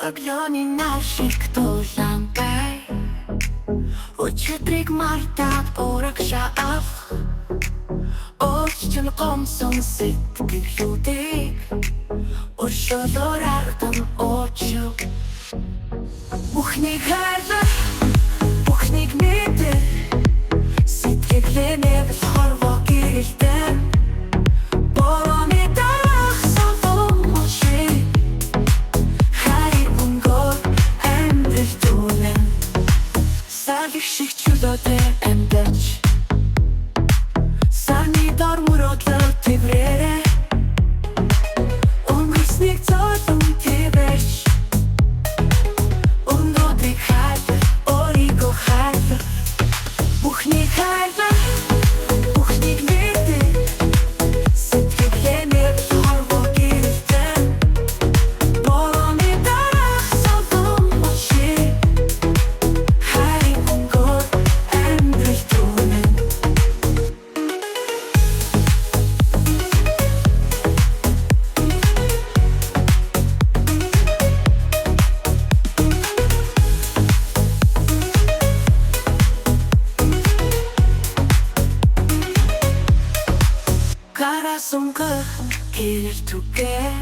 Оглони наши lampai Uçutrik martat orak şaaf Oççun komson sittik yudik Oşodorardan oçu Buchnik harda, buchnik midi Sittik lene vizhorvo girilden Всіх чудоти емдеч Сани дормуротла ти врере Унгусник цотум ти веш Ундодрик хайфер, ориго хайфер Бухник хайфер, бухник мити Ситки глемир хорво гирифтен Болони дарах салдум очи Sumka gelir tuke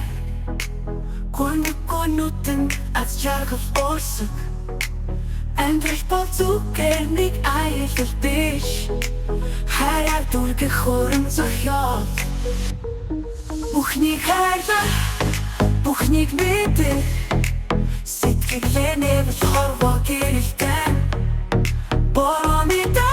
Konutun at jargaf orsuk Endrich baltukernik eichel dich Her durge choren zachjat Buchnik herda, buchnik midi Sitke glene vizhorvo girilden Boromida